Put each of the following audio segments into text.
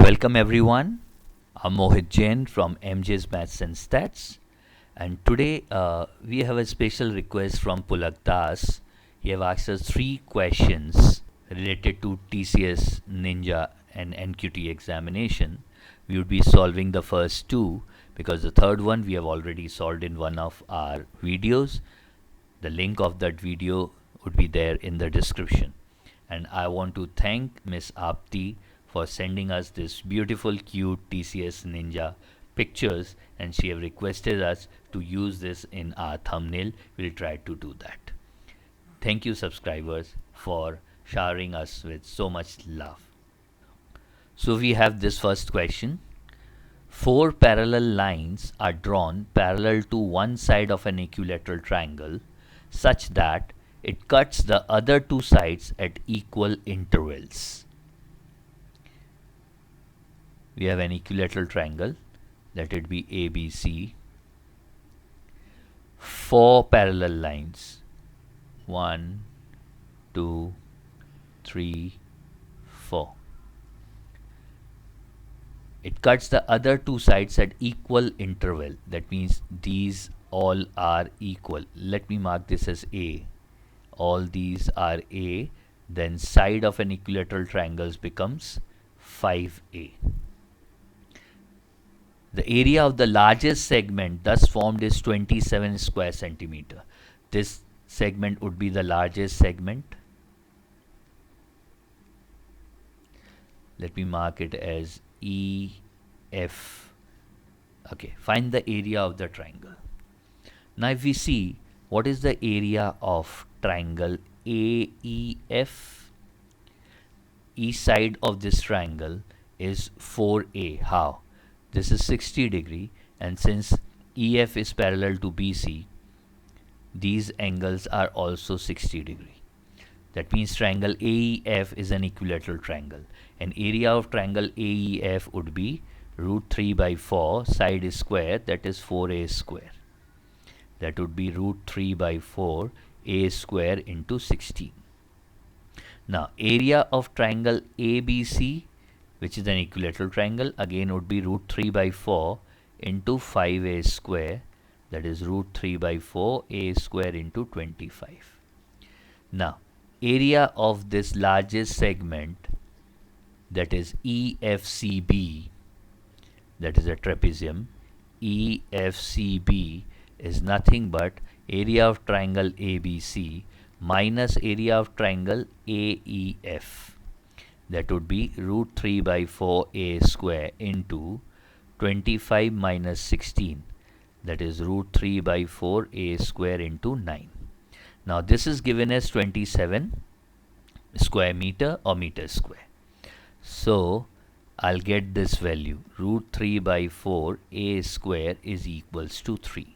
Welcome everyone. I'm Mohit Jain from MJ's Maths and Stats, and today we have a special request from Pulak Das. He have asked us 3 questions related to TCS Ninja and NQT examination. We would be solving the first two because the third one we have already solved in one of our videos. The link of that video would be there in the description. And I want to thank Miss Apti for sending us this beautiful cute TCS Ninja pictures, and she have requested us to use this in our thumbnail. We'll try to do that. Thank you subscribers for showering us with so much love. So we have this first question. 4 parallel lines are drawn parallel to one side of an equilateral triangle such that it cuts the other two sides at equal intervals. We have an equilateral triangle, let it be ABC. 4 parallel lines, 1, 2, 3, 4. It cuts the other two sides at equal interval. That means these all are equal. Let me mark this as A. All these are A. Then side of an equilateral triangle becomes 5A. The area of the largest segment thus formed is 27 square centimeter. This segment would be the largest segment. Let me mark it as EF. Okay, find the area of the triangle. Now if we see what is the area of triangle AEF, each side of this triangle is 4A. How? This is 60 degree, and since EF is parallel to BC, these angles are also 60 degree. That means triangle AEF is an equilateral triangle, and area of triangle AEF would be root 3 by 4, side is square, that is 4A square. That would be root 3 by 4 A square into 16. Now area of triangle ABC, which is an equilateral triangle, again would be root 3 by 4 into 5A square, that is root 3 by 4 A square into 25. Now area of this largest segment, that is EFCB, that is a trapezium. EFCB is nothing but area of triangle ABC minus area of triangle AEF. That would be root 3 by 4 A square into 25 minus 16, that is root 3 by 4 A square into 9. Now this is given as 27 square meter or meter square. So I'll get this value, root 3 by 4 A square is equals to 3.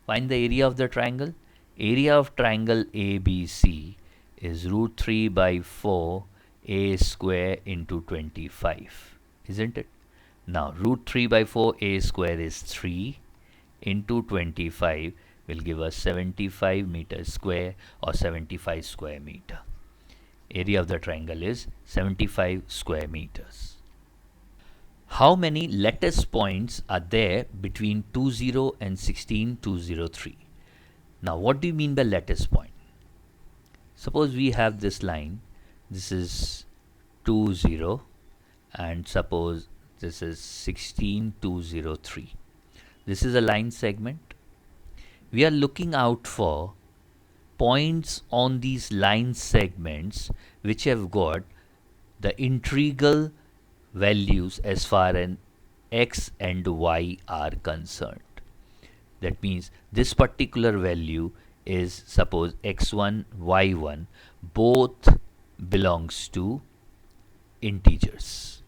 Find the area of the triangle. Area of triangle ABC is root 3 by 4 A square into 25, isn't it? Now root 3 by 4 A square is 3 into 25 will give us 75 meters square or 75 square meter. Area of the triangle is 75 square meters. How many lattice points are there between 20 and 16203? Now what do you mean by lattice point? Suppose we have this line, this is 20, and suppose this is 16203. This is a line segment. We are looking out for points on these line segments which have got the integral values as far as x and y are concerned. That means this particular value is, suppose x1, y1, both belongs to integers.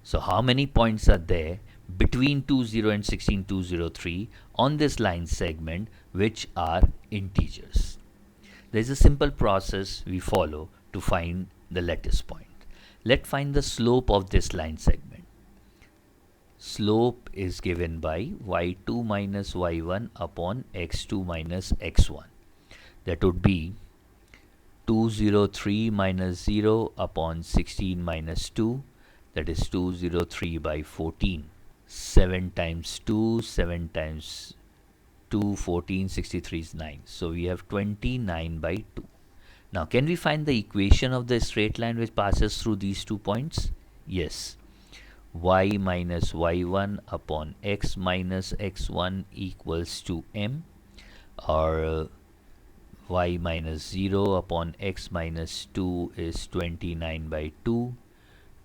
So how many points are there between 20 and 16203 on this line segment which are integers? There is a simple process we follow to find the lattice point. Let's find the slope of this line segment. Slope is given by y2 minus y1 upon x2 minus x1. That would be 203 minus 0 upon 16 minus 2, that is 203 by 14. 7 times 2, 7 times 2, 14, 63 is 9. So we have 29 by 2. Now can we find the equation of the straight line which passes through these 2 points? Yes. Y minus y1 upon x minus x1 equals to m, or y minus 0 upon x minus 2 is 29 by 2.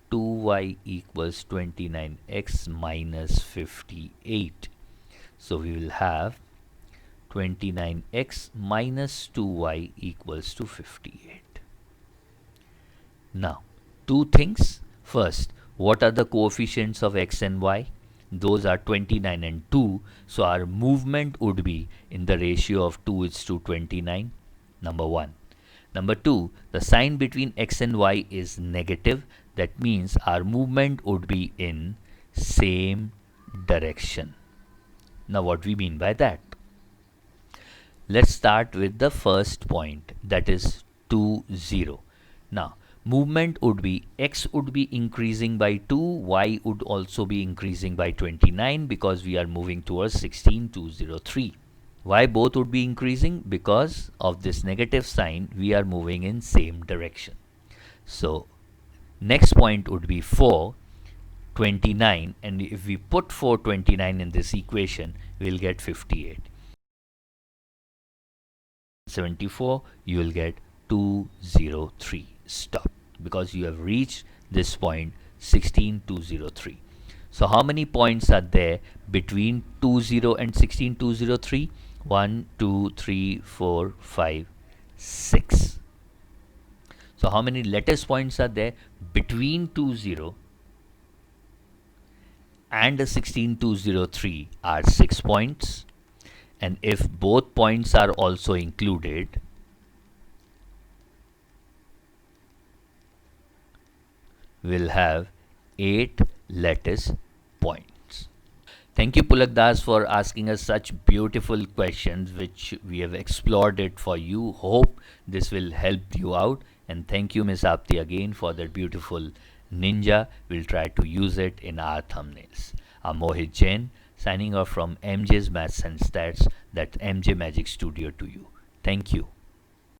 2y equals 29x minus 58. So we will have 29x minus 2y equals to 58. Now, two things. First, what are the coefficients of x and y? Those are 29 and 2. So our movement would be in the ratio of 2:29. Number 1. Number 2, the sign between x and y is negative. That means our movement would be in same direction. Now what we mean by that? Let's start with the first point, that is 2, 0. Now movement would be, x would be increasing by 2, y would also be increasing by 29 because we are moving towards 16203. Why both would be increasing? Because of this negative sign, we are moving in same direction. So next point would be 429, and if we put 429 in this equation, we'll get 58. 74, you will get 203. Stop, because you have reached this point 16203. So how many points are there between 20 and 16203? 1, 2, 3, 4, 5, 6. So how many lattice points are there between 20 and 16203? Are 6 points. And if both points are also included, we'll have 8 lattice points. Thank you, Pulak Das, for asking us such beautiful questions which we have explored it for you. Hope this will help you out. And thank you, Miss Apti, again for that beautiful ninja. We'll try to use it in our thumbnails. I'm Mohit Jain, signing off from MJ's Maths and Stats, that MJ Magic Studio to you. Thank you.